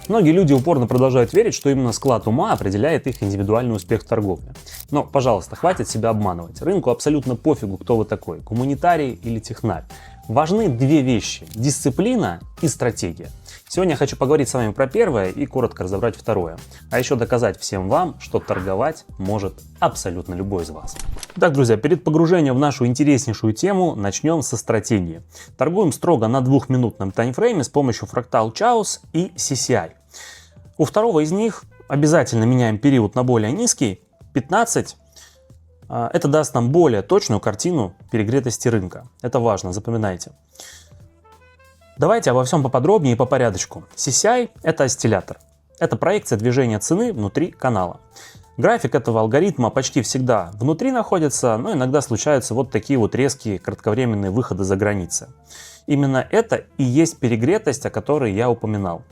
Многие люди упорно продолжают верить, что именно склад ума определяет их индивидуальный успех в торговле. Но, пожалуйста, хватит себя обманывать. Рынку абсолютно пофигу, кто вы такой, гуманитарий или технарь. Важны две вещи – дисциплина и стратегия. Сегодня я хочу поговорить с вами про первое и коротко разобрать второе. А еще доказать всем вам, что торговать может абсолютно любой из вас. Итак, друзья, перед погружением в нашу интереснейшую тему начнем со стратегии. Торгуем строго на 2-минутном таймфрейме с помощью Fractal Chaos и CCI. У второго из них обязательно меняем период на более низкий, 15. Это даст нам более точную картину перегретости рынка. Это важно, запоминайте. Давайте обо всем поподробнее и по порядочку. CCI – это осциллятор. Это проекция движения цены внутри канала. График этого алгоритма почти всегда внутри находится, но иногда случаются вот такие вот резкие кратковременные выходы за границы. Именно это и есть перегретость, о которой я упоминал.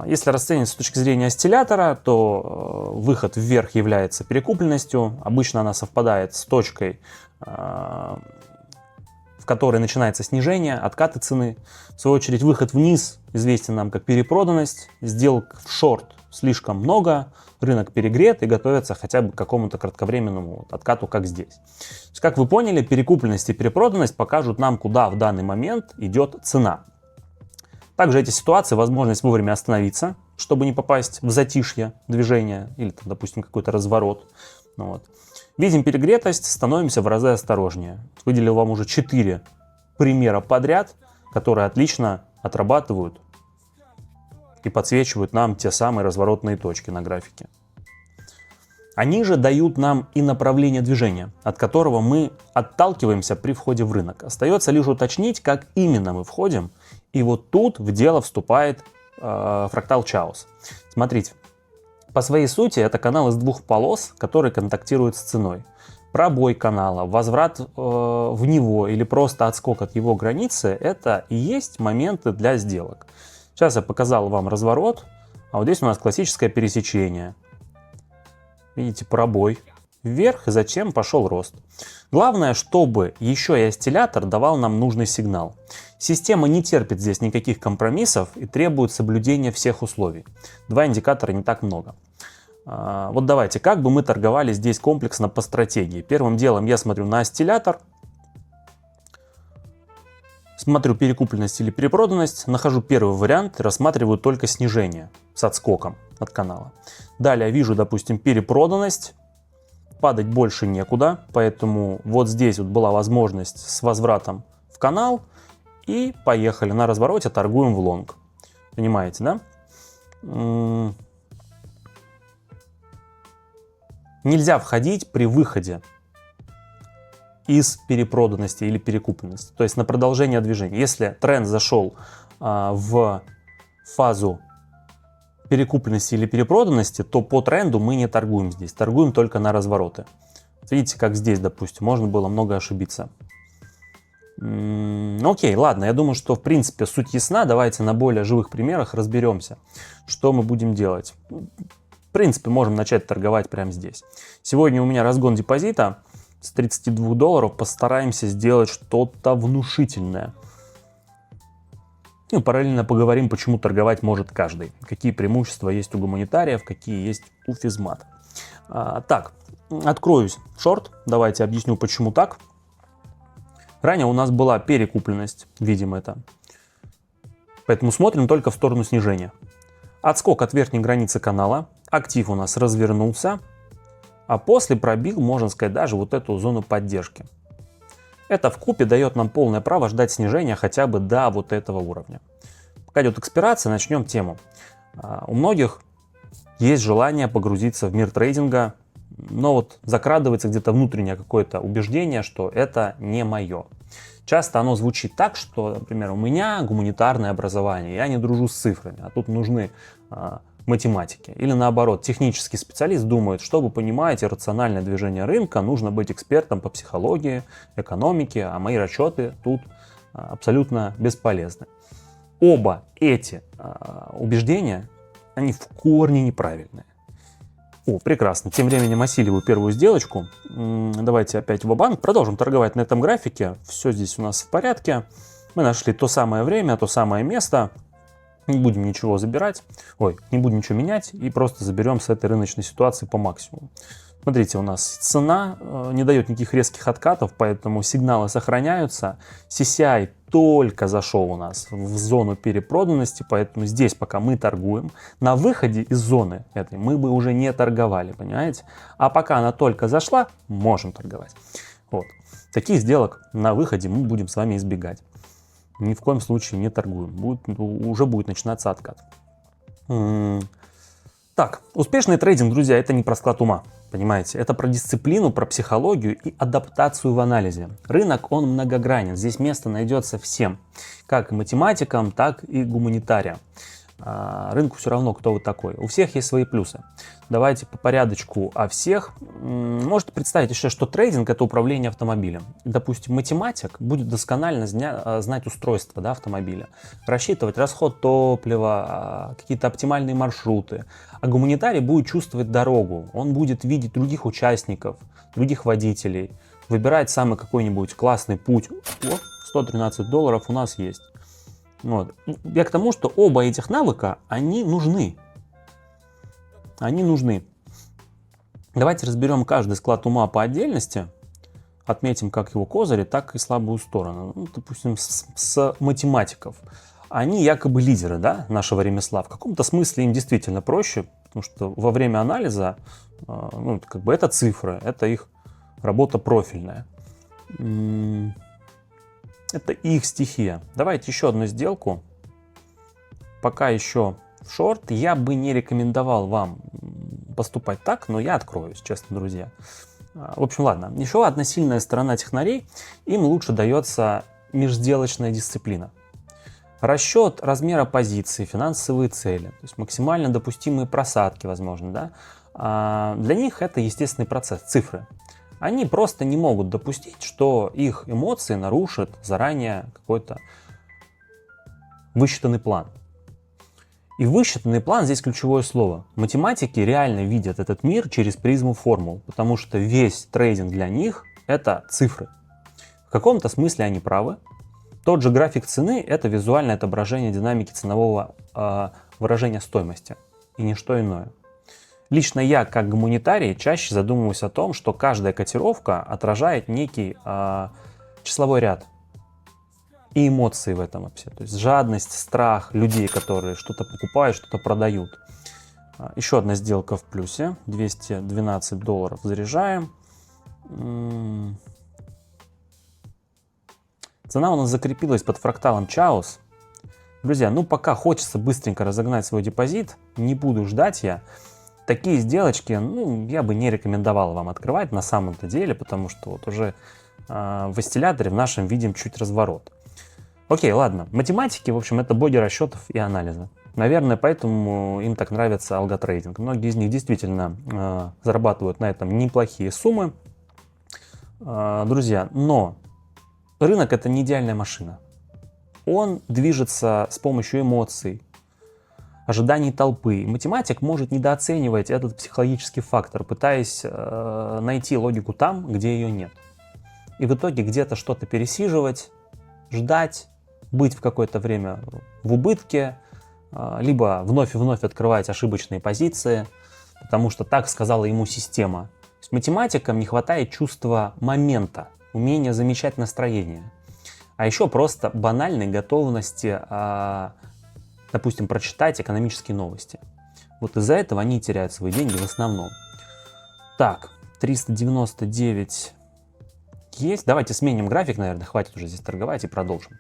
Если расценивать с точки зрения осциллятора, то выход вверх является перекупленностью. Обычно она совпадает с точкой, в которой начинается снижение, откаты цены. В свою очередь, выход вниз известен нам как перепроданность. Сделок в шорт слишком много, рынок перегрет и готовится хотя бы к какому-то кратковременному откату, как здесь. То есть, как вы поняли, перекупленность и перепроданность покажут нам, куда в данный момент идет цена. Также эти ситуации, возможность вовремя остановиться, чтобы не попасть в затишье движения или, там, допустим, какой-то разворот. Вот. Видим перегретость, становимся в разы осторожнее. Выделил вам уже 4 примера подряд, которые отлично отрабатывают и подсвечивают нам те самые разворотные точки на графике. Они же дают нам и направление движения, от которого мы отталкиваемся при входе в рынок. Остается лишь уточнить, как именно мы входим. И вот тут в дело вступает Fractal Chaos. Смотрите, по своей сути это канал из двух полос, которые контактируют с ценой. Пробой канала, возврат в него или просто отскок от его границы – это и есть моменты для сделок. Сейчас я показал вам разворот, а вот здесь у нас классическое пересечение. Видите, пробой вверх, и затем пошел рост. Главное, чтобы еще и осциллятор давал нам нужный сигнал. Система не терпит здесь никаких компромиссов и требует соблюдения всех условий. 2 индикатора не так много. Вот давайте, как бы мы торговали здесь комплексно по стратегии. Первым делом я смотрю на осциллятор, смотрю перекупленность или перепроданность, нахожу первый вариант, рассматриваю только снижение с отскоком от канала. Далее вижу, допустим, перепроданность. Падать больше некуда, поэтому вот здесь вот была возможность с возвратом в канал. И поехали на развороте, торгуем в лонг. Понимаете, да? Нельзя входить при выходе из перепроданности или перекупленности. То есть на продолжение движения. Если тренд зашел в фазу перекупленности или перепроданности, то по тренду мы не торгуем здесь. Торгуем только на развороты. Видите, как здесь, допустим, можно было много ошибиться. Окей, ладно, я думаю, что в принципе суть ясна. Давайте на более живых примерах разберемся, что мы будем делать. В принципе, можем начать торговать прямо здесь. Сегодня у меня разгон депозита с $32. Постараемся сделать что-то внушительное. Ну, параллельно поговорим, почему торговать может каждый. Какие преимущества есть у гуманитариев, какие есть у физмат. Так, откроюсь шорт. Давайте объясню, почему так. Ранее у нас была перекупленность, видим это. Поэтому смотрим только в сторону снижения. Отскок от верхней границы канала. Актив у нас развернулся. А после пробил, можно сказать, даже вот эту зону поддержки. Это вкупе дает нам полное право ждать снижения хотя бы до вот этого уровня. Пока идет экспирация, начнем тему. У многих есть желание погрузиться в мир трейдинга, но вот закрадывается где-то внутреннее какое-то убеждение, что это не мое. Часто оно звучит так, что, например, у меня гуманитарное образование, я не дружу с цифрами, а тут нужны математики. Или наоборот, технический специалист думает, чтобы понимать рациональное движение рынка, нужно быть экспертом по психологии, экономике, а мои расчеты тут абсолютно бесполезны. Оба эти убеждения, они в корне неправильные. О, прекрасно. Тем временем осиливаю первую сделочку. Давайте опять в банк. Продолжим торговать на этом графике. Все здесь у нас в порядке. Мы нашли то самое время, то самое место. Не будем ничего забирать, не будем ничего менять и просто заберем с этой рыночной ситуации по максимуму. Смотрите, у нас цена не дает никаких резких откатов, поэтому сигналы сохраняются. CCI только зашел у нас в зону перепроданности, поэтому здесь пока мы торгуем. На выходе из зоны этой мы бы уже не торговали, понимаете? А пока она только зашла, можем торговать. Вот. Таких сделок на выходе мы будем с вами избегать. Ни в коем случае не торгуем. Уже будет начинаться откат. Так, успешный трейдинг, друзья, это не про склад ума. Понимаете, это про дисциплину, про психологию и адаптацию в анализе. Рынок, он многогранен, здесь место найдется всем, как и математикам, так и гуманитариям. Рынку все равно, кто вы такой. У всех есть свои плюсы. Давайте по порядочку о всех. Можете представить еще, что трейдинг — это управление автомобилем. Допустим, математик будет досконально знать устройство, да, автомобиля, рассчитывать расход топлива, какие-то оптимальные маршруты. А гуманитарий будет чувствовать дорогу, он будет видеть других участников, других водителей, выбирать самый какой-нибудь классный путь. О, $113 у нас есть. Вот. Я к тому, что оба этих навыка, они нужны. Они нужны. Давайте разберем каждый склад ума по отдельности. Отметим как его козыри, так и слабую сторону. Ну, допустим, с математиков. Они якобы лидеры, да, нашего ремесла. В каком-то смысле им действительно проще, потому что во время анализа, ну, как бы это цифры, это их работа профильная. Это их стихия. Давайте еще одну сделку. Пока еще в шорт. Я бы не рекомендовал вам поступать так, но я откроюсь, честно, друзья. В общем, ладно. Еще одна сильная сторона технарей. Им лучше дается межсделочная дисциплина. Расчет размера позиции, финансовые цели. То есть максимально допустимые просадки, возможно, да. Для них это естественный процесс, цифры. Они просто не могут допустить, что их эмоции нарушат заранее какой-то высчитанный план. И высчитанный план здесь ключевое слово. Математики реально видят этот мир через призму формул, потому что весь трейдинг для них это цифры. В каком-то смысле они правы. Тот же график цены — это визуальное отображение динамики ценового выражения стоимости и ничто иное. Лично я, как гуманитарий, чаще задумываюсь о том, что каждая котировка отражает некий числовой ряд и эмоции в этом вообще. То есть жадность, страх людей, которые что-то покупают, что-то продают. Еще одна сделка в плюсе. $212 заряжаем. Цена у нас закрепилась под фракталом Чаус. Друзья, ну пока хочется быстренько разогнать свой депозит, не буду ждать я. Такие сделочки, ну, я бы не рекомендовал вам открывать на самом-то деле, потому что вот уже в осцилляторе в нашем видим чуть разворот. Окей, ладно. Математики, в общем, это боги расчетов и анализа. Наверное, поэтому им так нравится алготрейдинг. Многие из них действительно зарабатывают на этом неплохие суммы. Друзья, но рынок — это не идеальная машина. Он движется с помощью эмоций, ожиданий толпы. Математик может недооценивать этот психологический фактор, пытаясь найти логику там, где ее нет. И в итоге где-то что-то пересиживать, ждать, быть в какое-то время в убытке, либо вновь и вновь открывать ошибочные позиции, потому что так сказала ему система. То есть математикам не хватает чувства момента, умения замечать настроение, а еще просто банальной готовности допустим, прочитать экономические новости. Вот из-за этого они теряют свои деньги в основном. Так, 399 есть. Давайте сменим график, наверное, хватит уже здесь торговать и продолжим.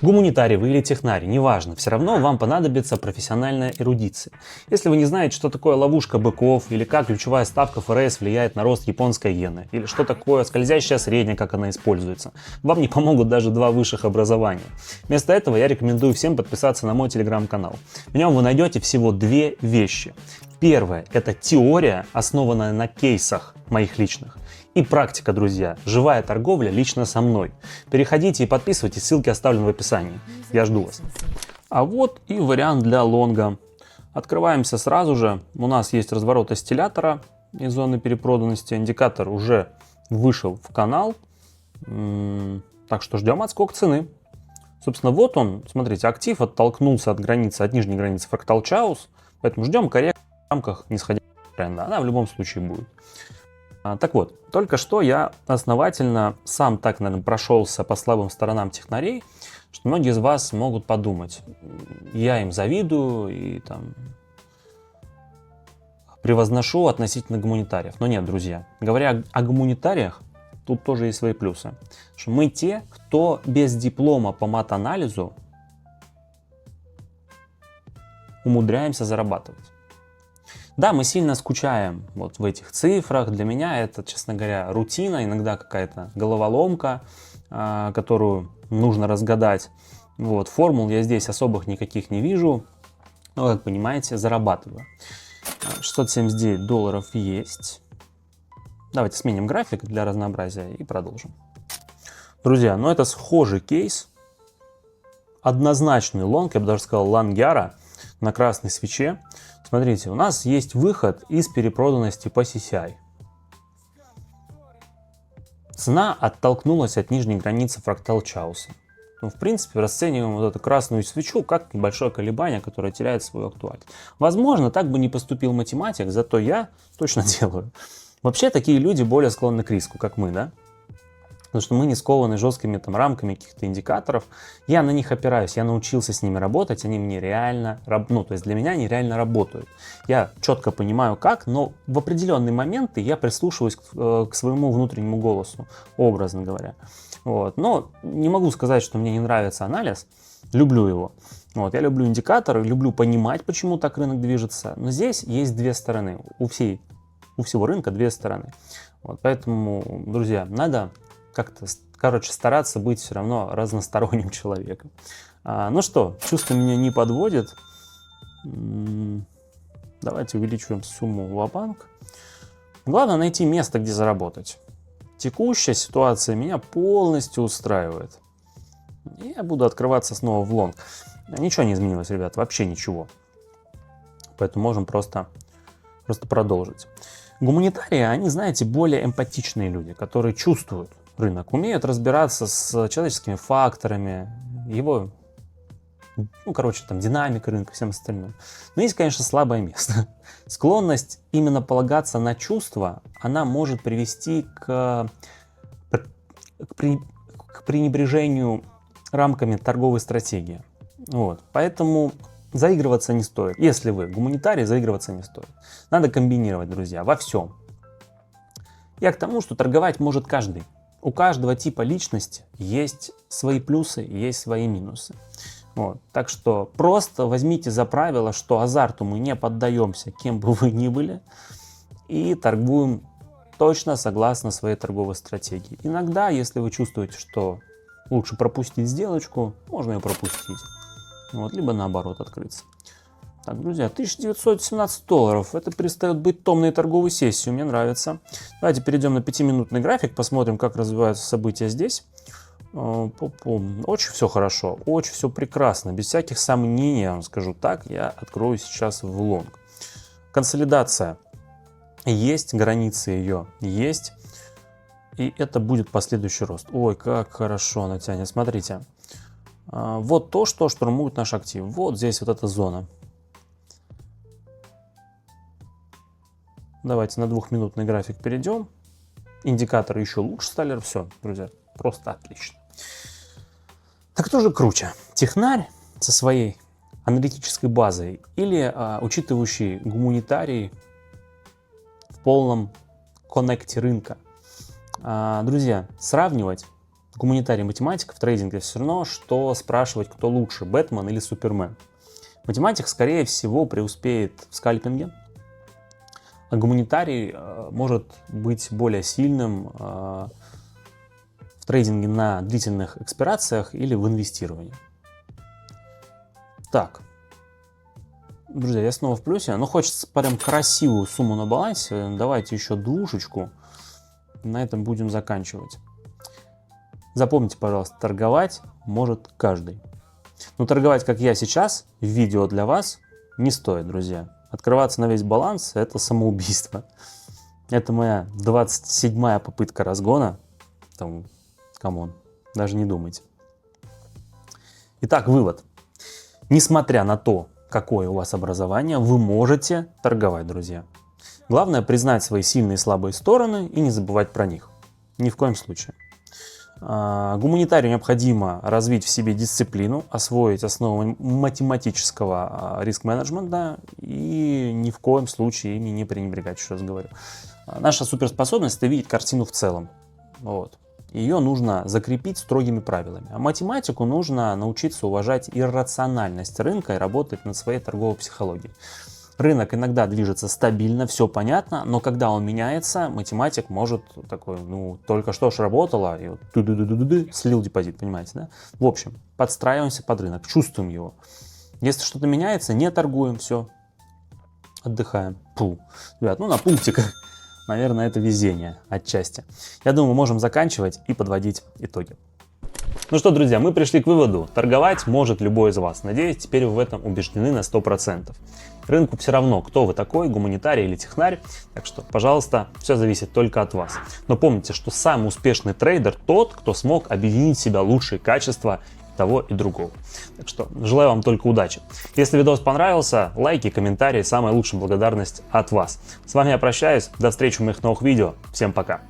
Гуманитарий вы или технарий, неважно, все равно вам понадобится профессиональная эрудиция. Если вы не знаете, что такое ловушка быков, или как ключевая ставка ФРС влияет на рост японской иены, или что такое скользящая средняя, как она используется, вам не помогут даже 2 высших образования. Вместо этого я рекомендую всем подписаться на мой телеграм-канал. В нем вы найдете всего 2 вещи. Первое — это теория, основанная на кейсах моих личных. И практика, друзья. Живая торговля лично со мной. Переходите и подписывайтесь, ссылки оставлены в описании. Я жду вас. А вот и вариант для лонга. Открываемся сразу же. У нас есть разворот осциллятора из зоны перепроданности. Индикатор уже вышел в канал. Так что ждем отскок цены. Собственно, вот он, смотрите, актив оттолкнулся от границы, от нижней границы Fractal Chaos, поэтому ждем коррекции в рамках нисходящего тренда. Она в любом случае будет. Так вот, только что я основательно сам так, наверное, прошелся по слабым сторонам технарей, что многие из вас могут подумать, я им завидую и там превозношу относительно гуманитариев. Но нет, друзья, говоря о гуманитариях, тут тоже есть свои плюсы. Что мы те, кто без диплома по мат-анализу умудряемся зарабатывать. Да, мы сильно скучаем вот в этих цифрах. Для меня это, честно говоря, рутина, иногда какая-то головоломка, которую нужно разгадать. Вот, формул я здесь особых никаких не вижу. Но, как понимаете, зарабатываю. $679 есть. Давайте сменим график для разнообразия и продолжим. Друзья, ну это схожий кейс. Однозначный лонг, я бы даже сказал лонгяра на красной свече. Смотрите, у нас есть выход из перепроданности по CCI. Цена оттолкнулась от нижней границы Fractal Chaos. Ну, в принципе, расцениваем вот эту красную свечу как небольшое колебание, которое теряет свою актуальность. Возможно, так бы не поступил математик, зато я точно делаю. Вообще, такие люди более склонны к риску, как мы, да? Потому что мы не скованы жесткими там рамками каких-то индикаторов. Я на них опираюсь, я научился с ними работать, они мне реально, ну, то есть для меня они реально работают. Я четко понимаю как, но в определенные моменты я прислушиваюсь к своему внутреннему голосу, образно говоря. Вот. Но не могу сказать, что мне не нравится анализ, люблю его. Вот. Я люблю индикаторы, люблю понимать, почему так рынок движется. Но здесь есть две стороны, у всего рынка две стороны. Вот. Поэтому, друзья, надо как-то, стараться быть все равно разносторонним человеком. Ну что, чувство меня не подводит. Давайте увеличиваем сумму ва-банк. Главное найти место, где заработать. Текущая ситуация меня полностью устраивает. И я буду открываться снова в лонг. Ничего не изменилось, ребят, вообще ничего. Поэтому можем просто продолжить. Гуманитарии, они, знаете, более эмпатичные люди, которые чувствуют рынок, умеют разбираться с человеческими факторами, его, там, динамика рынка, всем остальным. Но есть, конечно, слабое место. Склонность именно полагаться на чувства, она может привести к пренебрежению рамками торговой стратегии. Вот. Поэтому заигрываться не стоит. Если вы гуманитарий, заигрываться не стоит. Надо комбинировать, друзья, во всем. Я к тому, что торговать может каждый. У каждого типа личности есть свои плюсы, есть свои минусы. Вот. Так что просто возьмите за правило, что азарту мы не поддаемся, кем бы вы ни были, и торгуем точно согласно своей торговой стратегии. Иногда, если вы чувствуете, что лучше пропустить сделочку, можно ее пропустить. Вот, либо наоборот открыться. Так, друзья, $1917. Это перестает быть томной торговой сессией. Мне нравится. Давайте перейдем на 5-минутный график, посмотрим, как развиваются события здесь. Очень все хорошо, очень все прекрасно. Без всяких сомнений, я вам скажу так, я открою сейчас в лонг. Консолидация есть, границы ее есть. И это будет последующий рост. Ой, как хорошо она тянет. Смотрите. Вот то, что штурмует наш актив. Вот здесь вот эта зона. Давайте на 2-минутный график перейдем. Индикаторы еще лучше стали. Все, друзья, просто отлично. Так кто же круче? Технарь со своей аналитической базой или учитывающий гуманитарий в полном коннекте рынка? Друзья, сравнивать гуманитарий и математика в трейдинге все равно, что спрашивать, кто лучше, Бэтмен или Супермен. Математик, скорее всего, преуспеет в скальпинге, а гуманитарий может быть более сильным в трейдинге на длительных экспирациях или в инвестировании. Так, друзья, я снова в плюсе, но хочется прям красивую сумму на балансе. Давайте еще двушечку. На этом будем заканчивать. Запомните, пожалуйста, торговать может каждый. Но торговать, как я сейчас, в видео для вас, не стоит, друзья. Открываться на весь баланс – это самоубийство. Это моя 27-я попытка разгона. Там, камон, даже не думайте. Итак, вывод. Несмотря на то, какое у вас образование, вы можете торговать, друзья. Главное признать свои сильные и слабые стороны и не забывать про них. Ни в коем случае. Гуманитарию необходимо развить в себе дисциплину, освоить основы математического риск-менеджмента и ни в коем случае ими не пренебрегать, еще раз говорю. Наша суперспособность – это видеть картину в целом. Вот. Ее нужно закрепить строгими правилами. А математику нужно научиться уважать иррациональность рынка и работать над своей торговой психологией. Рынок иногда движется стабильно, все понятно, но когда он меняется, математик может такой, только что ж работало, и вот слил депозит, понимаете, да? В общем, подстраиваемся под рынок, чувствуем его. Если что-то меняется, не торгуем, все, отдыхаем. Ребят, на пунктиках, наверное, это везение отчасти. Я думаю, мы можем заканчивать и подводить итоги. Ну что, друзья, мы пришли к выводу, торговать может любой из вас. Надеюсь, теперь вы в этом убеждены на 100%. Рынку все равно, кто вы такой, гуманитарий или технарь. Так что, пожалуйста, все зависит только от вас. Но помните, что самый успешный трейдер тот, кто смог объединить в себя лучшие качества того и другого. Так что, желаю вам только удачи. Если видос понравился, лайки, комментарии, самая лучшая благодарность от вас. С вами я прощаюсь, до встречи в моих новых видео. Всем пока.